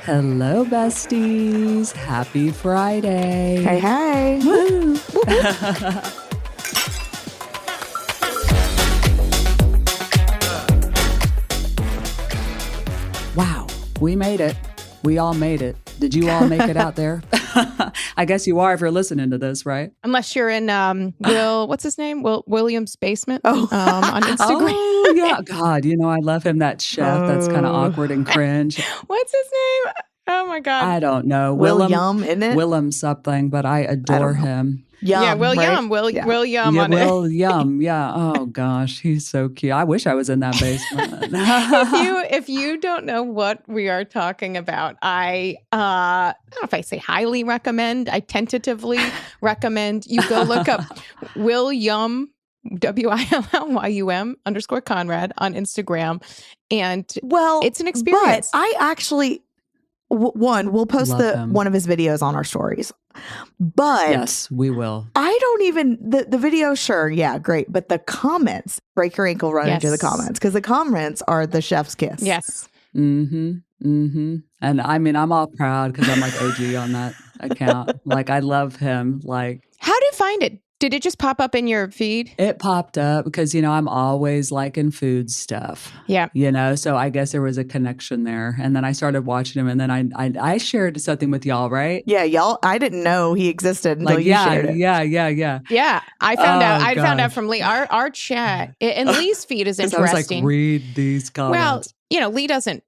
Hello, besties. Happy Friday. Hey, hey. Woo. Wow, we made it. We all made it. Did you all make it out there? I guess you are if you're listening to this, right? Unless you're in what's his name? William's basement on Instagram. Oh, yeah. God, I love him, that chef that's kind of awkward and cringe. What's his name? Oh, my God. I don't know. William, isn't it? Willem something, but I adore him. Yum, yeah, William. Right? William. Yeah, on it. William. Yeah. Oh, gosh. He's so cute. I wish I was in that basement. If you don't know what we are talking about, I don't know if I say highly recommend. I tentatively recommend you go look up William, WILLYUM _Conrad on Instagram. And it's an experience. But I actually, we'll post one of his videos on our stories. But yes, we will. I don't even, the video, sure, yeah, great. But the comments, break your ankle, run into the comments. Because the comments are the chef's kiss. Yes. Mm-hmm. Mm-hmm. And I mean, I'm all proud because I'm like OG on that account. Like, I love him. Like, how did you find it? Did it just pop up in your feed? It popped up because, I'm always liking food stuff. Yeah. So I guess there was a connection there. And then I started watching him, and then I shared something with y'all, right? Yeah, y'all. I didn't know he existed until you shared it. Yeah. Yeah. I found out. I found out from Leigh. Our chat and Leigh's feed is interesting. I was like, read these comments. Well, Leigh doesn't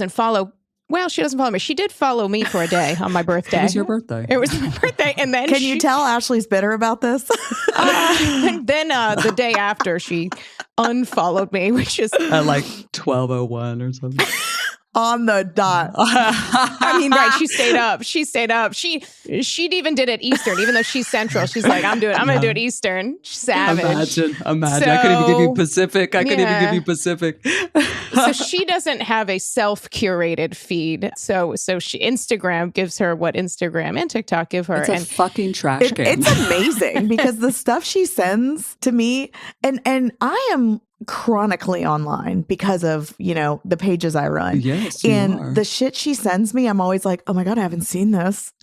follow. Well, she doesn't follow me. She did follow me for a day on my birthday. It was your birthday. It was my birthday. And then Can you tell Ashley's bitter about this? And then the day after, she unfollowed me, which is... At like 12:01 or something. On the dot. I mean, right. She stayed up. She even did it Eastern, even though she's Central. She's like, I'm going to do it Eastern. Savage. Imagine. I couldn't even give you Pacific. So she doesn't have a self-curated feed. So Instagram gives her what Instagram and TikTok give her. It's a fucking trash can. It's amazing because the stuff she sends to me, and I am chronically online because of, the pages I run. Yes, and the shit she sends me, I'm always like, oh my God, I haven't seen this.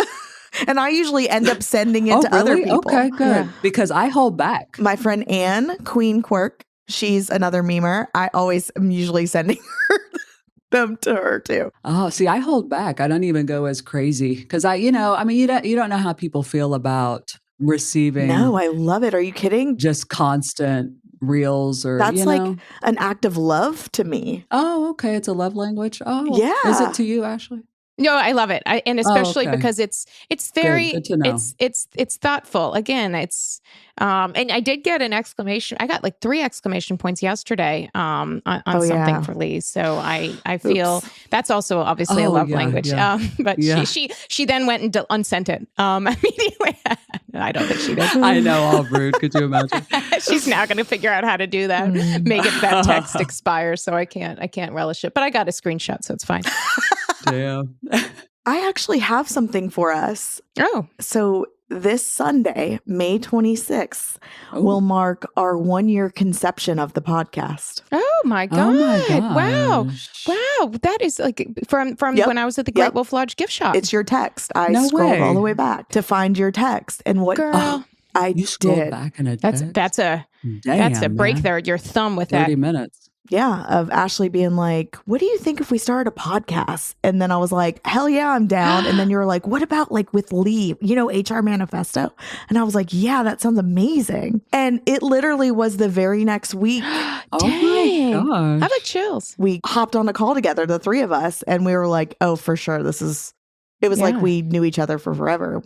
And I usually end up sending it to other people. Okay, good. Yeah. Because I hold back. My friend Anne, Queen Quirk, she's another memer. I always am usually sending them to her too. Oh, see, I hold back. I don't even go as crazy because you don't know how people feel about receiving. No, I love it. Are you kidding? Just constant reels or that's like an act of love to me. Oh, okay. It's a love language. Oh, yeah. Is it to you, Ashley? No, I love it. And especially because it's very, good to know. it's thoughtful. Again, it's, and I did get an exclamation. I got like 3 exclamation points yesterday, on something for Leigh. So I feel that's also obviously a love language. Yeah. But she then went and unsent it, immediately. I don't think she did. I know, all rude. Could you imagine? She's now going to figure out how to do that, make it that text expire. So I can't relish it, but I got a screenshot, so it's fine. Damn. I actually have something for us. Oh. So this Sunday, May 26th, will mark our 1-year conception of the podcast. Oh my God. Wow. That is like from when I was at the Great Wolf Lodge gift shop. It's your text. I scrolled all the way back to find your text. And what you scrolled back in a text? That's a break there, your thumb with 30 minutes. Yeah, of Ashley being like, what do you think if we started a podcast? And then I was like, hell yeah, I'm down. And then you were like, what about like with Leigh, HR Manifesto? And I was like, yeah, that sounds amazing. And it literally was the very next week. Dang. Oh my gosh. How about chills? We hopped on a call together, the 3 of us, and we were like, oh, for sure. It was like we knew each other for forever.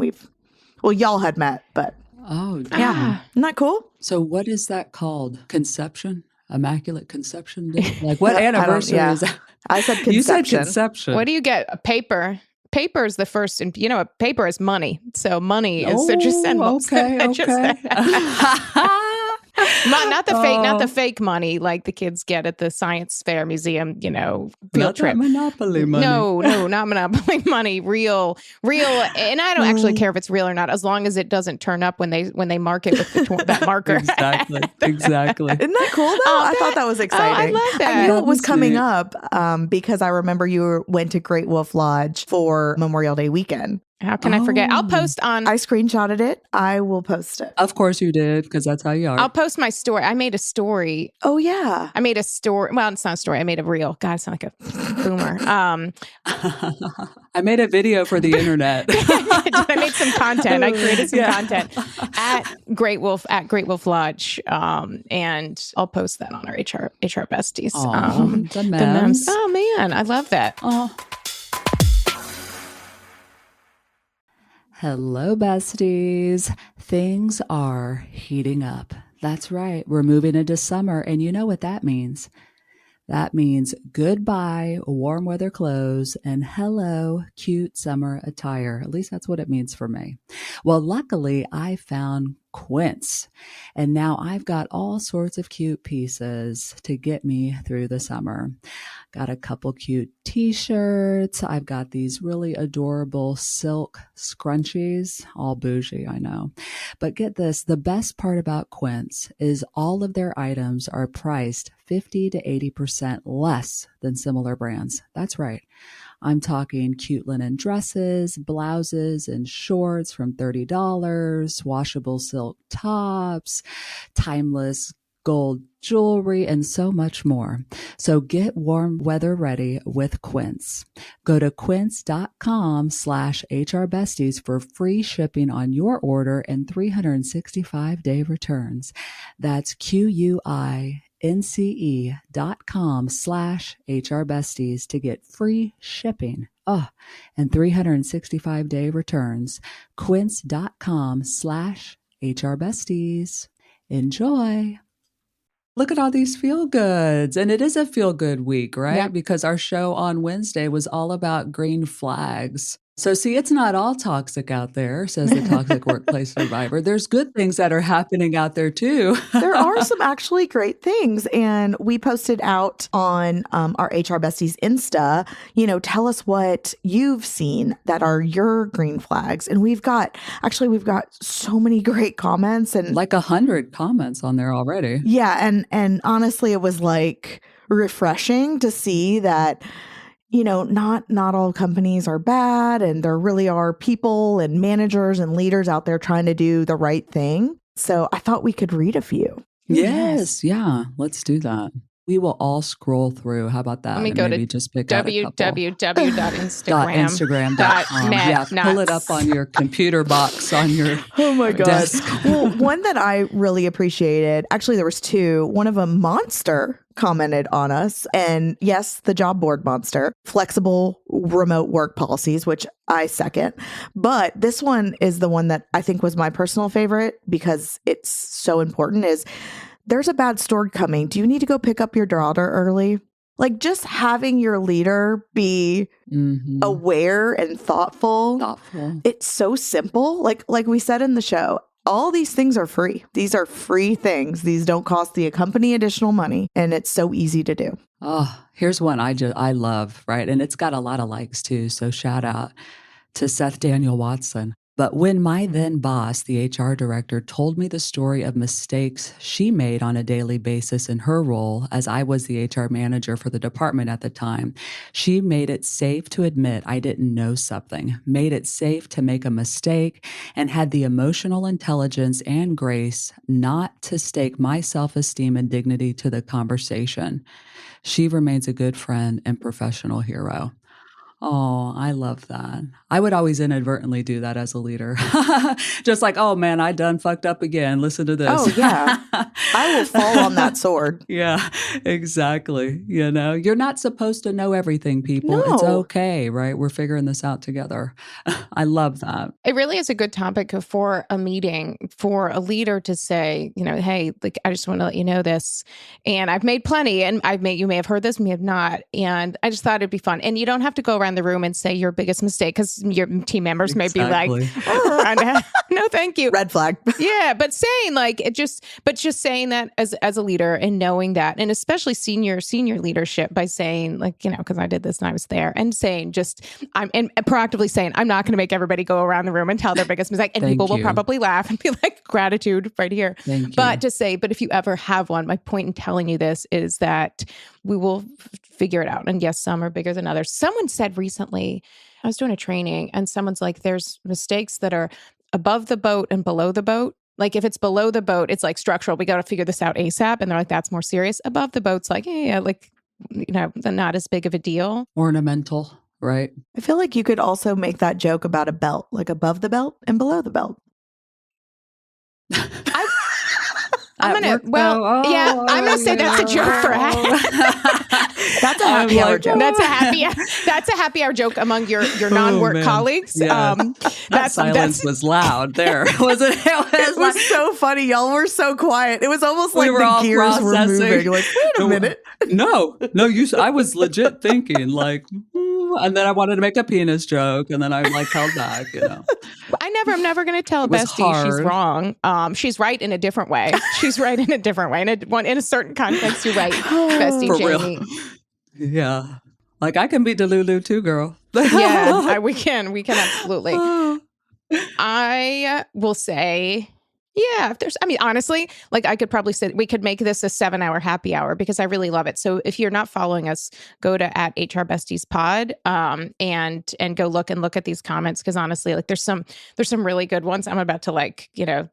Y'all had met, but. Oh, damn. Yeah. Isn't that cool? So what is that called? Conception? Immaculate Conception Day? Like what anniversary is that? I said conception. You said conception. What do you get? A paper. Paper is the first, and paper is money. So money is just send. Okay. not the fake money like the kids get at the science fair museum, field trip. Monopoly money. No, not monopoly money. Real. And I don't actually care if it's real or not, as long as it doesn't turn up when they mark it with that marker. Exactly. Isn't that cool though? I thought that was exciting. I love that. I knew it was coming up because I remember you went to Great Wolf Lodge for Memorial Day weekend. How can I forget? I'll post on... I screenshotted it. I will post it. Of course you did, because that's how you are. I'll post my story. I made a story. Oh, yeah. I made a story. Well, it's not a story. I made a reel. God, I sound like a boomer. I made a video for the internet. I made some content. I created some content at Great Wolf Lodge. And I'll post that on our HR Besties. The memes. Oh, man. I love that. Oh. Hello, besties. Things are heating up. That's right. We're moving into summer, and you know what that means. That means goodbye, warm weather clothes, and hello, cute summer attire. At least that's what it means for me. Well, luckily, I found Quince, and now I've got all sorts of cute pieces to get me through the summer. Got a couple cute t-shirts. I've got these really adorable silk scrunchies, all bougie, I know. But get this, the best part about Quince is all of their items are priced 50 to 80% less than similar brands. That's right. I'm talking cute linen dresses, blouses, and shorts from $30, washable silk tops, timeless gold jewelry, and so much more. So get warm weather ready with Quince. Go to quince.com/HRBesties for free shipping on your order and 365-day returns. That's QUINCE.com/HRBesties to get free shipping. And 365-day returns. Quince.com/HRBesties. Enjoy. Look at all these feel goods. And it is a feel good week, right? Yeah. Because our show on Wednesday was all about green flags. So see, it's not all toxic out there, says the toxic workplace survivor. There's good things that are happening out there too. There are some actually great things. And we posted out on our HR Besties Insta, tell us what you've seen that are your green flags. And we've got so many great comments and like 100 comments on there already. Yeah. And honestly, it was like refreshing to see that not all companies are bad, and there really are people and managers and leaders out there trying to do the right thing. So I thought we could read a few. Yes. Yeah. Let's do that. We will all scroll through. How about that? Let me go to just pick out a couple. www.instagram.com. Yeah, pull it up on your computer box on your desk. Well, one that I really appreciated, actually there was two. One of them, Monster, commented on us. And yes, the job board Monster, flexible remote work policies, which I second. But this one is the one that I think was my personal favorite because it's so important, is there's a bad storm coming. Do you need to go pick up your daughter early? Like just having your leader be aware and thoughtful. It's so simple. Like we said in the show, all these things are free. These are free things. These don't cost the company additional money, and it's so easy to do. Oh, here's one I love, right? And it's got a lot of likes too. So shout out to Seth Daniel Watson. But when my then boss, the HR director, told me the story of mistakes she made on a daily basis in her role, as I was the HR manager for the department at the time, she made it safe to admit I didn't know something, made it safe to make a mistake, and had the emotional intelligence and grace not to stake my self-esteem and dignity to the conversation. She remains a good friend and professional hero. Oh, I love that. I would always inadvertently do that as a leader. Just like, oh man, I done fucked up again. Listen to this. Oh yeah. I will fall on that sword. Yeah, exactly. You're not supposed to know everything, people. No. It's okay, right? We're figuring this out together. I love that. It really is a good topic for a meeting, for a leader to say, hey, like, I just want to let you know this. And I've made plenty, and you may have heard this, may have not. And I just thought it'd be fun. And you don't have to go around around the room and say your biggest mistake, because your team members may be like, no, thank you. Red flag. Yeah. But saying like just saying that as a leader and knowing that, and especially senior leadership, by saying like, because I did this and I was there, and saying and proactively saying, I'm not going to make everybody go around the room and tell their biggest mistake. And people will probably laugh and be like, gratitude right here. But to say, but if you ever have one, my point in telling you this is that we will figure it out. And yes, some are bigger than others. Someone said recently, I was doing a training, and someone's like, there's mistakes that are above the boat and below the boat. Like if it's below the boat, it's like structural. We got to figure this out ASAP. And they're like, that's more serious. Above the boat's like, yeah, like, not as big of a deal. Ornamental, right? I feel like you could also make that joke about a belt, like above the belt and below the belt. I'm gonna say that's a joke for that's a happy hour joke. That's a happy hour joke among your non-work colleagues. Yeah. That silence was loud there, wasn't it? It was so funny. Y'all were so quiet. It was almost like the gears were moving. Like, wait a minute. No, I was legit thinking like, and then I wanted to make a penis joke, and then I like held back. I'm never going to tell Bestie she's wrong. She's right in a different way. She's right in a different way. In a certain context, you're right, Bestie For Jamie. Real. Yeah, like I can be Delulu too, girl. We can absolutely. I will say. Yeah, honestly, like I could probably say we could make this a 7-hour happy hour, because I really love it. So if you're not following us, go to @HRBestiesPod and go look at these comments, because honestly, like there's some really good ones. I'm about to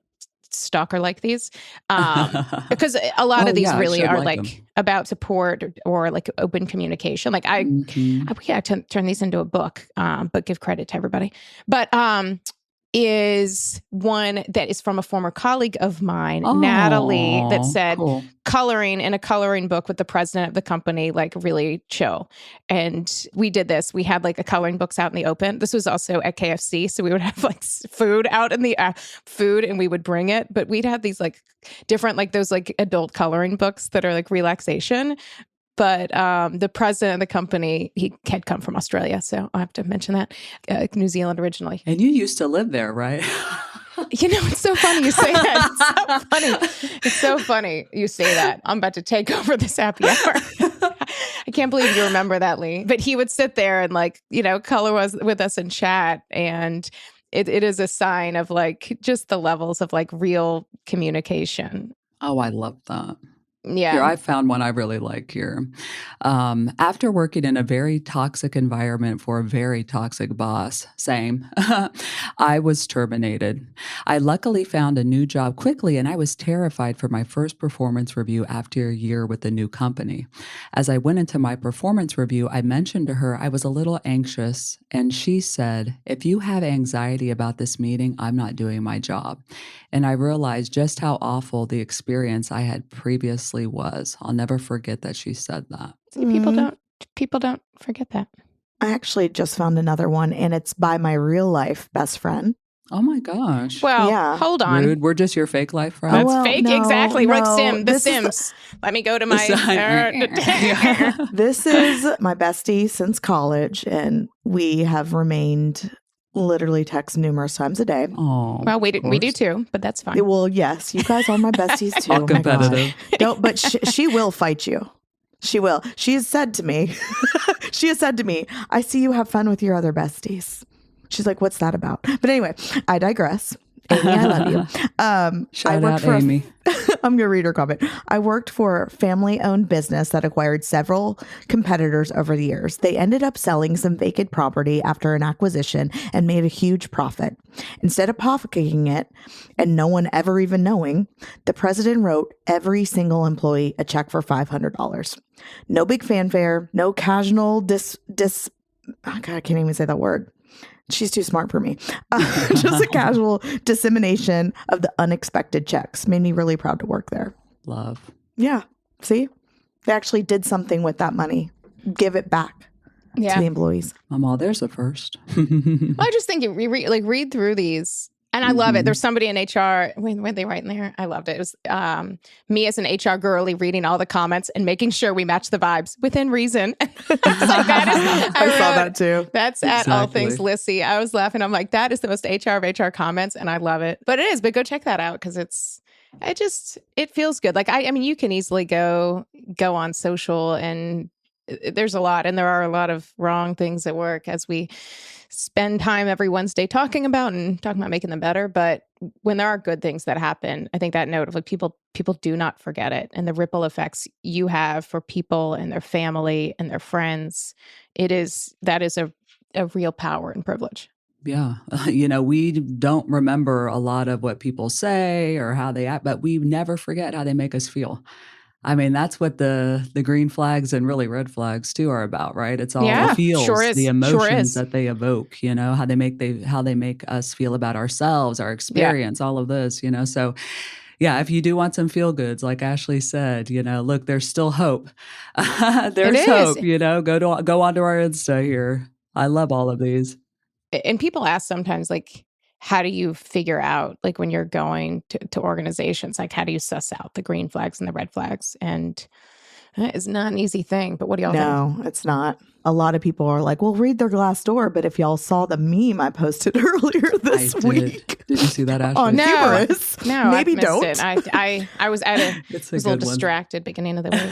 stalker like these because a lot of these really are like about support or like open communication. Like we had to turn these into a book, but give credit to everybody. But is one that is from a former colleague of mine, Natalie, that said coloring in a coloring book with the president of the company, like really chill. And we did this. We had like a coloring books out in the open. This was also at KFC. So we would have like food out in the food, and we would bring it. But we'd have these like different, like those like adult coloring books that are like relaxation. But the president of the company, he had come from Australia, so I have to mention that. New Zealand originally. And you used to live there, right? It's so funny you say that. It's so funny you say that. I'm about to take over this happy hour. I can't believe you remember that, Leigh. But he would sit there and color with us and chat. And it is a sign of like just the levels of like real communication. Oh, I love that. Yeah. Here, I found one I really like here. After working in a very toxic environment for a very toxic boss, same, I was terminated. I luckily found a new job quickly, and I was terrified for my first performance review after a year with the new company. As I went into my performance review, I mentioned to her I was a little anxious, and she said, "If you have anxiety about this meeting, I'm not doing my job." And I realized just how awful the experience I had previously was. I'll never forget that she said that. People don't forget that. I actually just found another one, and it's by my real life best friend. Oh my gosh. Well, yeah. Hold on. Rude. We're just your fake life friends. That's fake. No, exactly. We're like The Sims. Let me go to my... This is my bestie since college, and we have remained... literally text numerous times a day. Oh, well, we do too, but that's fine. Well, yes, you guys are my besties too. All competitive. Don't, but she will fight you. She will. She has said to me, I see you have fun with your other besties. She's like, what's that about? But anyway, I digress. Amy, I love you. Shout out Amy. I'm going to read her comment. I worked for a family-owned business that acquired several competitors over the years. They ended up selling some vacant property after an acquisition and made a huge profit. Instead of pocketing it and no one ever even knowing, the president wrote every single employee a check for $500. No big fanfare, no casual I can't even say that word. She's too smart for me. Just a casual dissemination of the unexpected checks. Made me really proud to work there. Love. Yeah. See? They actually did something with that money. Give it back to the employees. Mama, there's a first. I just think read through these And I love it. There's somebody in HR. When they write in there, I loved it. It was me as an HR girly reading all the comments and making sure we match the vibes within reason. I saw that too. That's exactly. At All Things Lissy. I was laughing. I'm like, that is the most HR of HR comments, and I love it. But it is. But go check that out because it feels good. Like I mean, you can easily go on social, and there's a lot, and there are a lot of wrong things at work as we spend time every Wednesday talking about making them better. But when there are good things that happen, I think that notably people do not forget it. And the ripple effects you have for people and their family and their friends, that is a real power and privilege. Yeah. We don't remember a lot of what people say or how they act, but we never forget how they make us feel. I mean, that's what the green flags and really red flags too are about, right? It's all the feels, the emotions that they evoke, how they make us feel about ourselves, our experience, all of this, So yeah, if you do want some feel goods, like Ashley said, look, there's still hope. There's hope, go onto our Insta here. I love all of these. And people ask sometimes, like, how do you figure out, like, when you're going to organizations, like, how do you suss out the green flags and the red flags? And it's not an easy thing, but what do y'all think? No, it's not. A lot of people are like, well, read their Glassdoor. But if y'all saw the meme I posted earlier this week. Did you see that, Ashley? On humorous. No, maybe don't. It. I was a little distracted beginning of the week.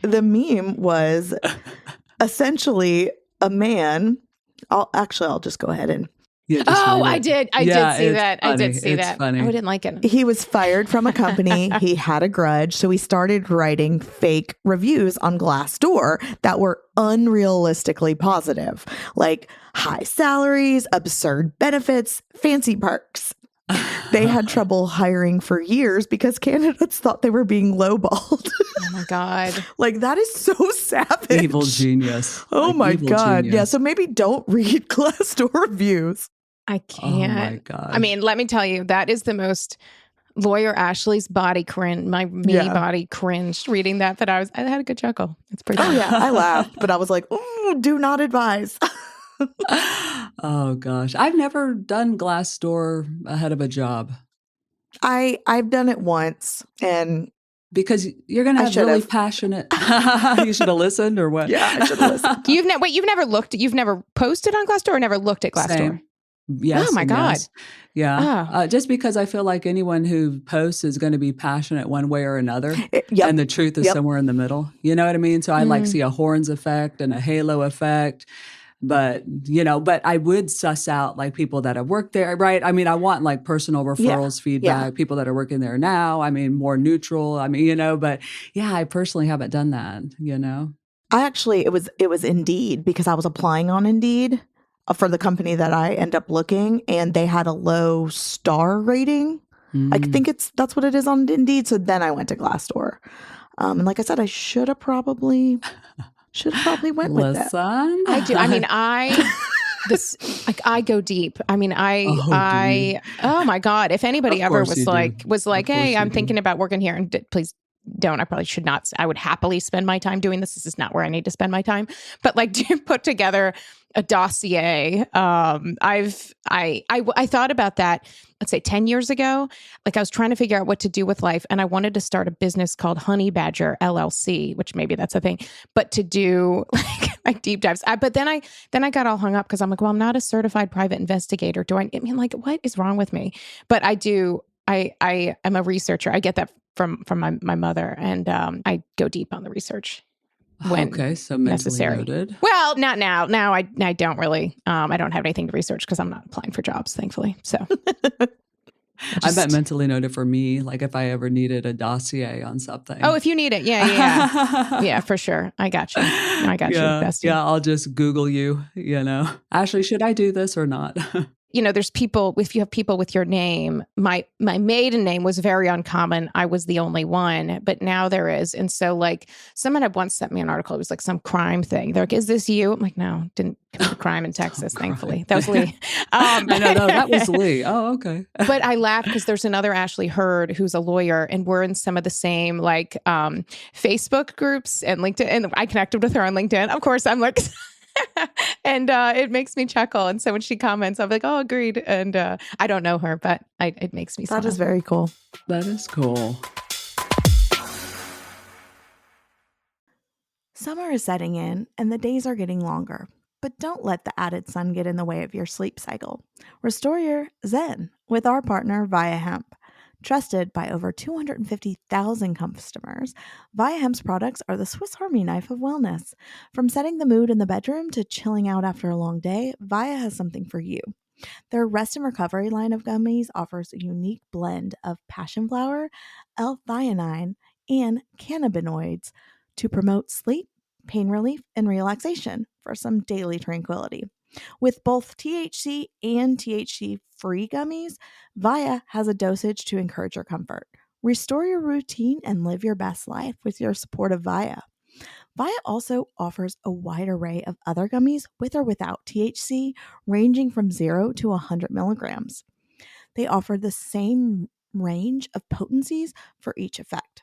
The meme was essentially a man. I'll just go ahead and. Yeah, I did see that. Funny. I did see that. Funny. I didn't like it. He was fired from a company. He had a grudge. So he started writing fake reviews on Glassdoor that were unrealistically positive, like high salaries, absurd benefits, fancy perks. They had trouble hiring for years because candidates thought they were being lowballed. Oh my God. Like, that is so savage. Evil genius. Oh my God. Genius. Yeah. So maybe don't read Glassdoor reviews. I can't. Oh my God. I mean, let me tell you, that is the most lawyer Ashley's body cringe, body cringed reading that, but I had a good chuckle. It's pretty funny. Oh yeah, I laughed, but I was like, ooh, do not advise. Oh gosh. I've never done Glassdoor ahead of a job. I've done it once, and because you're going to have really passionate. You should have listened, or what? Yeah, I should have listened. You've never posted on Glassdoor or never looked at Glassdoor? Same. Yes. Oh my God. Yes. Yeah. Just because I feel like anyone who posts is going to be passionate one way or another. And the truth is somewhere in the middle. You know what I mean? So I see a horns effect and a halo effect. But, I would suss out like people that have worked there, right? I mean, I want like personal referrals, feedback, people that are working there now. I mean, more neutral. I mean, but yeah, I personally haven't done that, I actually, it was Indeed, because I was applying on Indeed for the company that I end up looking, and they had a low star rating. I think that's what it is on Indeed. So then I went to Glassdoor. And like I said, I should have probably went with that. I do. I mean, I go deep. I mean, oh my God. If anybody ever was like, hey, I'm thinking about working here, and please don't. I probably should not. I would happily spend my time doing this. This is not where I need to spend my time. But like, to put together a dossier. I thought about that, let's say 10 years ago. Like, I was trying to figure out what to do with life, and I wanted to start a business called Honey Badger LLC, which maybe that's a thing, but to do like deep dives. But then I got all hung up because I'm like, well, I'm not a certified private investigator. I mean, like, what is wrong with me? But I am a researcher. I get that from my mother, and I go deep on the research when so necessary. Noted. Well, not now. Now I don't really. I don't have anything to research because I'm not applying for jobs, thankfully. So I bet mentally noted for me, like if I ever needed a dossier on something. Oh, if you need it, yeah, yeah, for sure. I got you. I got you, Bestie. Yeah, I'll just Google you. Ashley, should I do this or not? There's people, if you have people with your name, my maiden name was very uncommon. I was the only one, but now there is. And so like someone had once sent me an article. It was like some crime thing. They're like, is this you? I'm like, no, didn't commit a crime in Texas, thankfully. That was Leigh. No, that was Leigh. Oh, okay. But I laugh because there's another Ashley Hurd who's a lawyer, and we're in some of the same like Facebook groups and LinkedIn. And I connected with her on LinkedIn. Of course, I'm like... And it makes me chuckle. And so when she comments, I'm like, oh, agreed. And I don't know her, but it makes me smile. That is very cool. That is cool. Summer is setting in and the days are getting longer, but don't let the added sun get in the way of your sleep cycle. Restore your zen with our partner Via Hemp. Trusted by over 250,000 customers, Via Hemp's products are the Swiss Army knife of wellness. From setting the mood in the bedroom to chilling out after a long day, Via has something for you. Their Rest and Recovery line of gummies offers a unique blend of passion flower, L-theanine, and cannabinoids to promote sleep, pain relief, and relaxation for some daily tranquility. With both THC and THC-free gummies, Via has a dosage to encourage your comfort. Restore your routine and live your best life with your support of Via. Via also offers a wide array of other gummies with or without THC, ranging from 0 to 100 milligrams. They offer the same range of potencies for each effect.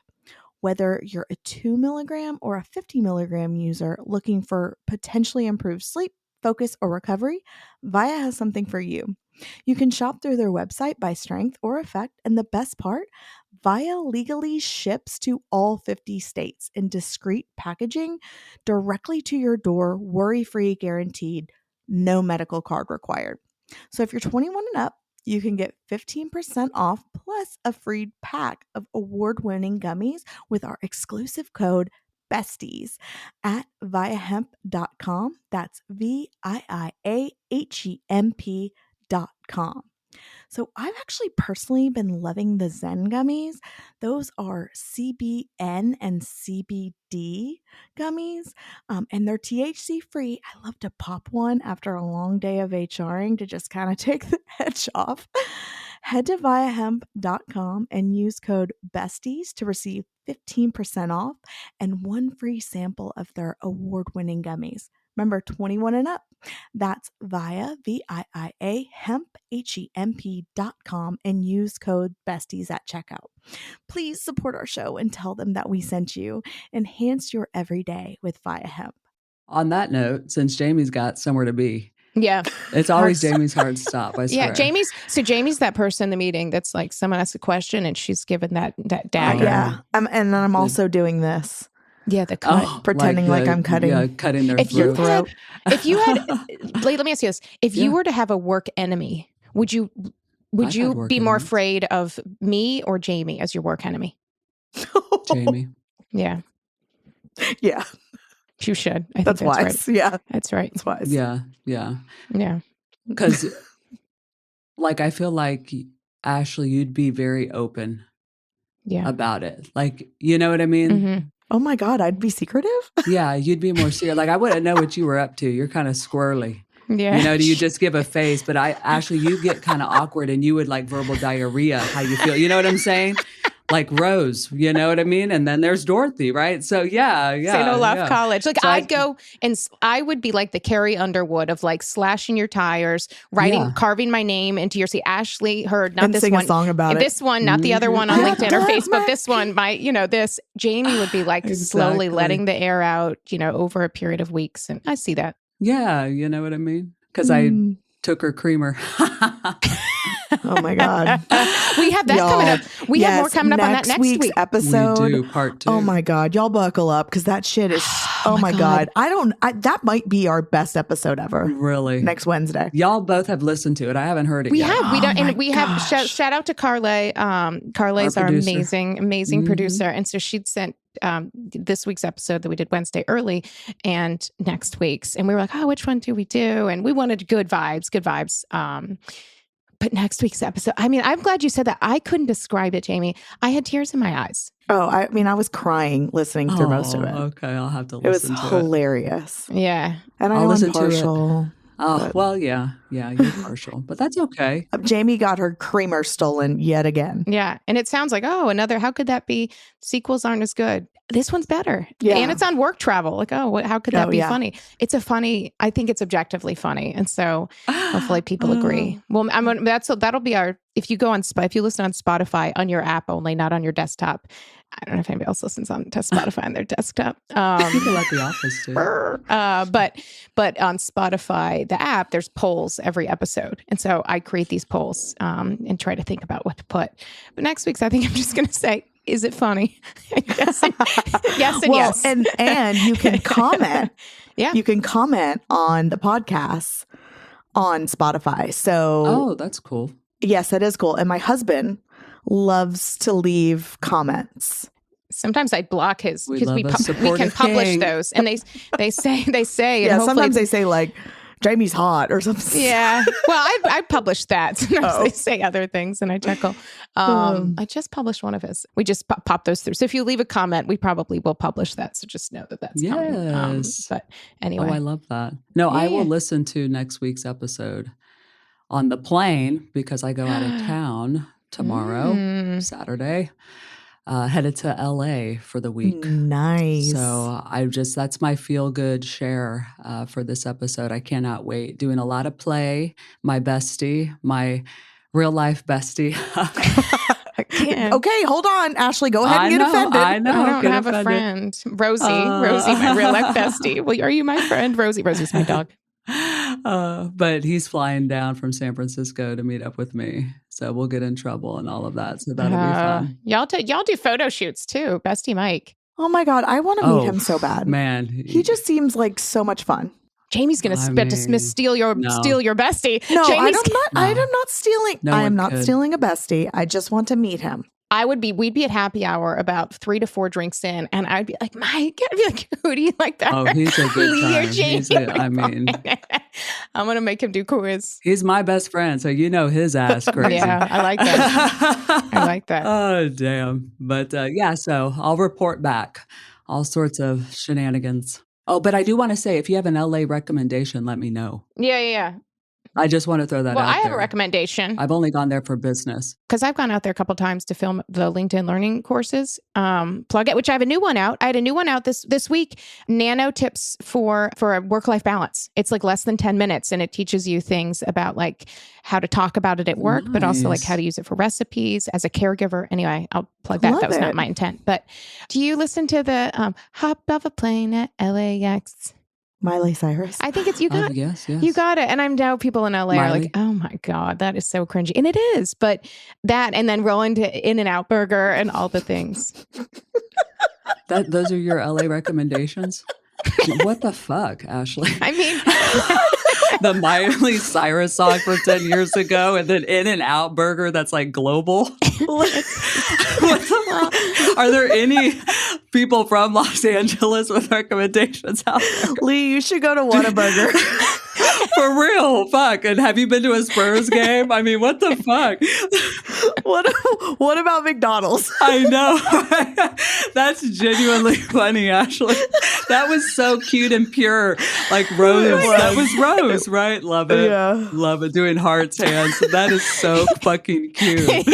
Whether you're a 2 milligram or a 50 milligram user looking for potentially improved sleep, focus, or recovery, Via has something for you. You can shop through their website by strength or effect, and the best part, Via legally ships to all 50 states in discreet packaging directly to your door, worry-free guaranteed, no medical card required. So if you're 21 and up, you can get 15% off plus a free pack of award-winning gummies with our exclusive code Besties at viahemp.com. That's VIIAHEMP.com. So I've actually personally been loving the Zen gummies. Those are CBN and CBD gummies, and they're THC free. I love to pop one after a long day of HRing to just kind of take the edge off. Head to viahemp.com and use code BESTIES to receive 15% off and one free sample of their award-winning gummies. Remember, 21 and up. That's via VIIA hemp, HEMP.com and use code BESTIES at checkout. Please support our show and tell them that we sent you. Enhance your everyday with Via Hemp. On that note, since Jamie's got somewhere to be, yeah, it's always Jamie's hard stop. I swear. Yeah, Jamie's that person in the meeting that's like someone asks a question and she's given that dagger. Yeah, and then I'm also doing this. Yeah, the cut. Pretending like I'm cutting. Yeah, cutting their throat. If you had, Leigh, let me ask you this: if you were to have a work enemy, would you be more afraid of me or Jamie as your work enemy? Jamie. Yeah. Yeah. You should. I think that's wise. Right. Yeah. That's right. That's wise. Yeah. Because, like, I feel like, Ashley, you'd be very open about it. Like, you know what I mean? Mm-hmm. Oh my God, I'd be secretive? Yeah, you'd be more serious. Like, I wouldn't know what you were up to. You're kind of squirrely. Yeah. You know, do you just give a face? But Ashley, you get kind of awkward and you would like verbal diarrhea, how you feel. You know what I'm saying? Like Rose, you know what I mean? And then there's Dorothy, right? So yeah. St. Olaf College. Like so I'd go and I would be like the Carrie Underwood of like slashing your tires, carving my name into your seat. Ashley heard, not and this sing one. A song about this one, not the other one on LinkedIn or Facebook. This one, this. Jamie would be like slowly letting the air out, over a period of weeks. And I see that. Yeah, you know what I mean? Because I took her creamer. Oh my God. We have that coming up. We have more coming up on that next week's episode. We do, part 2. Oh my God. Y'all buckle up because that shit is, oh my God. That might be our best episode ever. Really? Next Wednesday. Y'all both have listened to it. I haven't heard it we yet. Have. We don't, and we have, shout out to Carly. Carly's our amazing producer. And so she'd sent this week's episode that we did Wednesday early and next week's. And we were like, which one do we do? And we wanted good vibes. But next week's episode, I mean, I'm glad you said that. I couldn't describe it, Jamie. I had tears in my eyes. Oh, I mean, I was crying listening through most of it. Okay, I'll have to listen to it. It was hilarious. Yeah. And I'm partial. Oh, well, yeah, you're partial, but that's okay. Jamie got her creamer stolen yet again. Yeah. And it sounds like, another, how could that be? Sequels aren't as good. This one's better. Yeah. And it's on work travel. Like, how could that be funny? I think it's objectively funny. And so hopefully people agree. Well, that'll be our, if you listen on Spotify on your app only, not on your desktop, I don't know if anybody else listens on to Spotify on their desktop. People like The Office too. But on Spotify, the app, there's polls every episode. And so I create these polls and try to think about what to put. But next week's, I think I'm just going to say, is it funny? yes and yes. And you can comment. Yeah. You can comment on the podcasts on Spotify. So that's cool. Yes, that is cool. And my husband loves to leave comments. Sometimes I block his because we supportive can publish king. those, and they say Yeah, and sometimes they say like Jamie's hot or something. Yeah, well, I published that. Sometimes they say other things, and I chuckle. I just published one of his. We just pop those through. So if you leave a comment, we probably will publish that. So just know that that's coming. But anyway, I love that. No, I will listen to next week's episode on the plane because I go out of town tomorrow, Saturday. Headed to LA for the week. Nice. So that's my feel good share for this episode. I cannot wait. Doing a lot of play. My bestie, my real life bestie. Okay, hold on, Ashley. Go ahead and get offended. I know. I don't have a friend. Rosie, my real life bestie. Well, are you my friend? Rosie. Rosie's my dog. But he's flying down from San Francisco to meet up with me. So we'll get in trouble and all of that. So that'll be fun. Y'all do photo shoots too. Bestie Mike. Oh my God. I want to meet him so bad. Man. He just seems like so much fun. Jamie's going to steal your bestie. No, Jamie's I'm not stealing. I am not stealing a bestie. I just want to meet him. We'd be at happy hour about 3 to 4 drinks in, and I'd be like, Mike, I'd be like, who do you like better? Oh, he's a good Leigh or time. Jamie? I'm going to make him do quiz. He's my best friend, so you know his ass crazy. Yeah, I like that. I like that. Oh, damn. But so I'll report back. All sorts of shenanigans. Oh, but I do want to say, if you have an LA recommendation, let me know. Yeah. I just want to throw that out there. Well, I have a recommendation. I've only gone there for business. Because I've gone out there a couple times to film the LinkedIn learning courses. Plug it, which I have a new one out. I had a new one out this week. Nano tips for a work-life balance. It's like less than 10 minutes, and it teaches you things about like how to talk about it at work, but also like how to use it for recipes as a caregiver. Anyway, I'll plug that. That was not my intent. But do you listen to the hop off a plane at LAX? Miley Cyrus. I think it's you got yes. You got it. And I know people in LA are like, oh my God, that is so cringy. And it is, but that and then roll into In-N-Out Burger and all the things. Those are your LA recommendations? What the fuck, Ashley? I mean the Miley Cyrus song from 10 years ago and then In-N-Out Burger that's like global. Are there any people from Los Angeles with recommendations out there? Leigh, you should go to Whataburger. For real, fuck. And have you been to a Spurs game? I mean, what the fuck? What about McDonald's? I know. That's genuinely funny, Ashley. That was so cute and pure. Like Rose. That was Rose, right? Love it. Yeah. Love it. Doing hearts, hands. That is so fucking cute.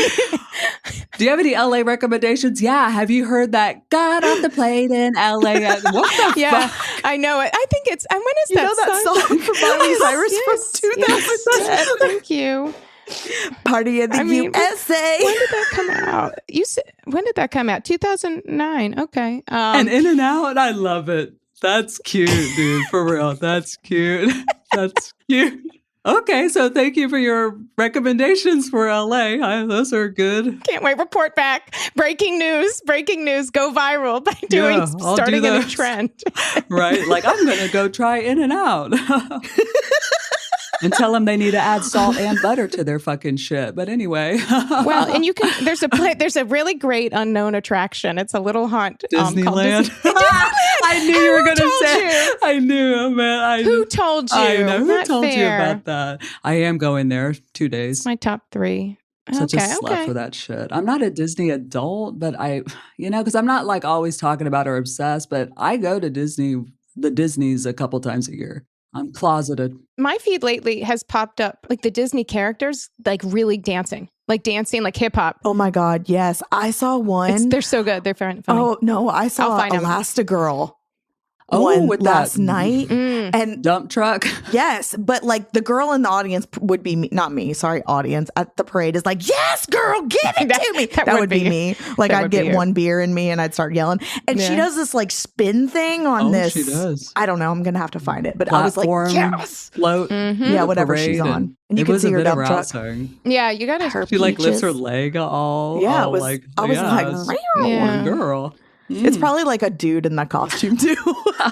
Do you have any LA recommendations? Yeah. Have you heard that got off the plane in LA? What the fuck? I know it. I think it's, when is you that know that song from Miley Cyrus from 2010? Yes. Thank you. Party in the USA. When did that come out? When did that come out? 2009. Okay. And In-N-Out, I love it. That's cute, dude. For real. That's cute. That's cute. Okay, so thank you for your recommendations for LA. Those are good. Can't wait. Report back. Breaking news. Go viral by starting a new trend. Right? Like, I'm going to go try In-N-Out. And tell them they need to add salt and butter to their fucking shit. But anyway. Well, and you can, there's a really great unknown attraction. It's a little haunt. Disneyland. I knew you were going to say. I knew, man. Who told you? I know. Who Not told fair. you about that? I am going there 2 days. It's my top 3. Such a slut for that shit. I'm not a Disney adult, but because I'm not like always talking about or obsessed, but I go to the Disneys a couple times a year. I'm closeted. My feed lately has popped up like the Disney characters, like really dancing like hip hop. Oh my God. Yes. I saw one. They're so good. They're funny. Oh no. I saw Elastigirl. one with last that night. And dump truck. yes, but like the girl in the audience would be me, not me, sorry, audience at the parade is like, yes, girl, give it to me. That would be me. Like I'd get one beer in me and I'd start yelling. And she does this like spin thing on this. She does. I don't know. I'm going to have to find it. But Platform, I was like, yes. Float. Yeah, whatever she's on. And you can see her dump truck. Yeah, you got to. She like lifts her leg all. Yeah, all, like, I was like, girl. It's probably like a dude in that costume too.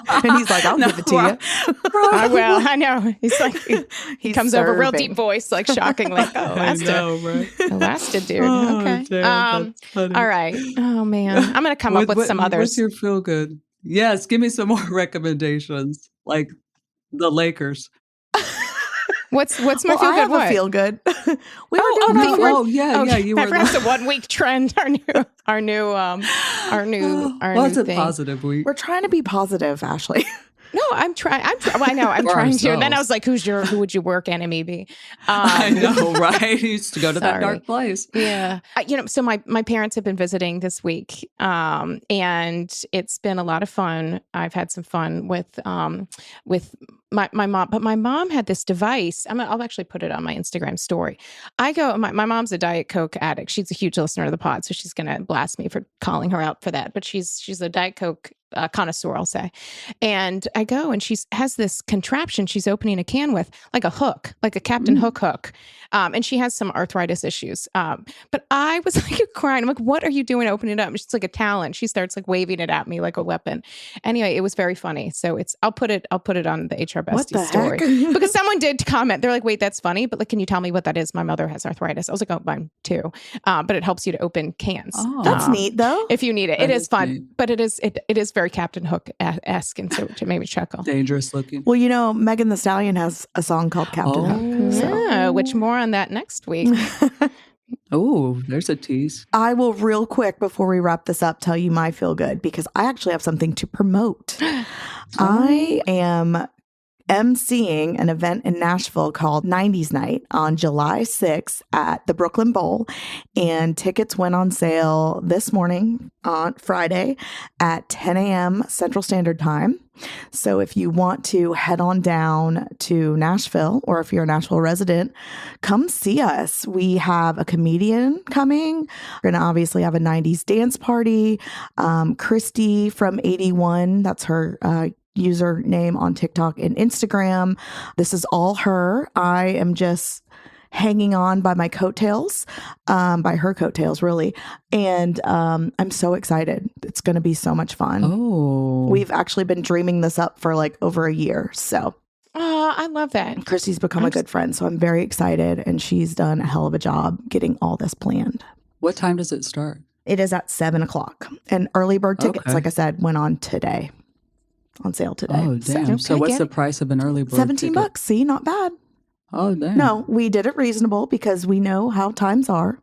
And he's like, I'll give it to you. I will. I know. He's like, he comes over real deep voice, like shockingly. Oh, Elastic dude. Okay. Damn, all right. Oh man. I'm going to come up with some others. What's your feel good? Yes. Give me some more recommendations. Like the Lakers. What's my feel good? I have a feel good. We were doing yeah. You were. That's a 1 week trend. Our new Well, it's a thing. positive week. We're trying to be positive, Ashley. No, I'm trying. Well, I know I'm trying to. And then I was like, who would your work enemy be? I know, right? He used to go to that dark place. Yeah. So my parents have been visiting this week, and it's been a lot of fun. I've had some fun with my mom, but my mom had this device. I'll actually put it on my Instagram story. My mom's a Diet Coke addict. She's a huge listener to the pod, so she's going to blast me for calling her out for that. But she's a Diet Coke connoisseur, I'll say. And I go and she has this contraption she's opening a can with, like a hook, like a Captain Hook hook. And she has some arthritis issues. But I was like crying. I'm like, what are you doing opening it up? And she's like a talent. She starts like waving it at me like a weapon. Anyway, it was very funny. So I'll put it on the HR Bestie story. Because someone did comment. They're like, wait, that's funny. But like, can you tell me what that is? My mother has arthritis. I was like, oh, mine too. But it helps you to open cans. Oh, that's neat though. If you need it. It is fun. Neat. But it is very Captain Hook-esque, and so it made me chuckle. Dangerous looking. Well, Megan Thee Stallion has a song called Captain Hook. Yeah, which more on that next week. Oh, there's a tease. I will real quick before we wrap this up tell you my feel good because I actually have something to promote. I am emceeing an event in Nashville called 90s Night on July 6th at the Brooklyn Bowl. And tickets went on sale this morning on Friday at 10 a.m. Central Standard Time. So if you want to head on down to Nashville, or if you're a Nashville resident, come see us. We have a comedian coming. We're going to obviously have a 90s dance party. Christy from 81, that's her username on TikTok and Instagram. This is all her. I am just hanging on by my coattails, by her coattails, really. And I'm so excited. It's going to be so much fun. Oh, we've actually been dreaming this up for like over a year. So, I love that. Christy's become a good friend. So I'm very excited. And she's done a hell of a job getting all this planned. What time does it start? It is at 7:00. And early bird tickets, like I said, went on today. On sale today. Oh, damn. So what's the price of an early bird $17. ticket? See, not bad. Oh, damn. No, we did it reasonable because we know how times are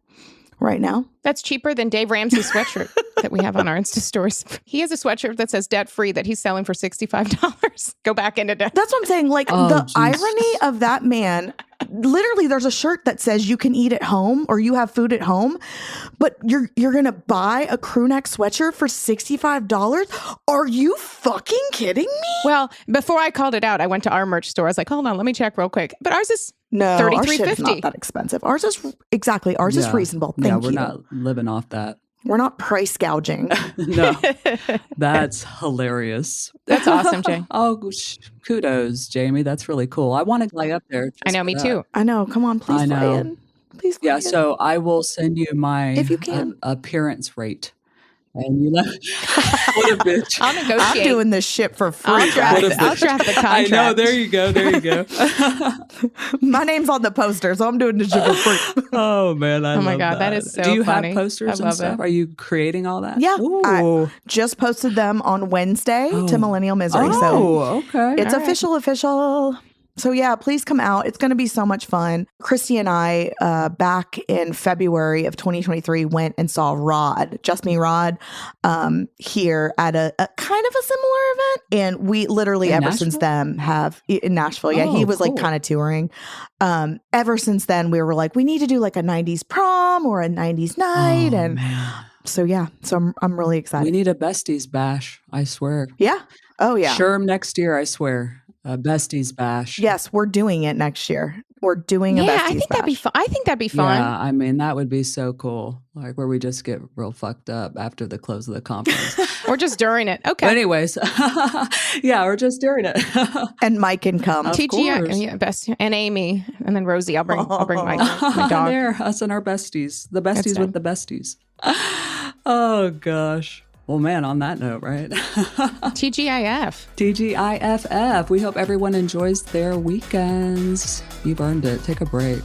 right now. That's cheaper than Dave Ramsey's sweatshirt that we have on our Insta stories. He has a sweatshirt that says debt free that he's selling for $65. Go back into debt. That's what I'm saying. Like the irony of that man. Literally, there's a shirt that says you can eat at home or you have food at home, but you're going to buy a crew neck sweatshirt for $65? Are you fucking kidding me? Well, before I called it out, I went to our merch store. I was like, hold on, let me check real quick. But ours is $33.50. Our shit is not that expensive. Ours is reasonable. Thank you. We're not living off that. We're not price gouging. No, that's hilarious. That's awesome, Jay. Oh, kudos, Jamie. That's really cool. I want to fly up there. I know, me too. I know. Come on, please fly in. Please fly in. So I will send you my if you can. Appearance rate. And you what a bitch. I'll negotiate. I'm doing this shit for free. I'll draft the contract. I know. There you go. My name's on the poster, so I'm doing this shit for free. Oh, man. Oh, my God. That is so funny. Do you have posters and stuff? Are you creating all that? Yeah. Ooh. I just posted them on Wednesday to Millennial Misery. Okay. It's official. So yeah, please come out. It's going to be so much fun. Christy and I, back in February of 2023, went and saw Rod, Just Me Rod, here at a kind of a similar event. And we literally since then have in Nashville. Yeah, he was like kind of touring. Ever since then, we were like, we need to do like a 90s prom or a 90s night. So I'm really excited. We need a Besties bash, I swear. Yeah. Oh yeah. Sherm next year, I swear. A Besties bash. Yes, we're doing it next year. We're doing a Besties bash. I think that'd be fun. I think that'd be fun. Yeah, I mean, that would be so cool. Like where we just get real fucked up after the close of the conference. Or just during it. Okay. But anyways, yeah, or just during it. And Mike can come. TGI, Bestie, and Amy, and then Rosie. I'll bring my dog. There, us and our besties. The besties with the besties. Oh, gosh. Well, man, on that note, right? TGIF. TGIFF. We hope everyone enjoys their weekends. You've earned it. Take a break.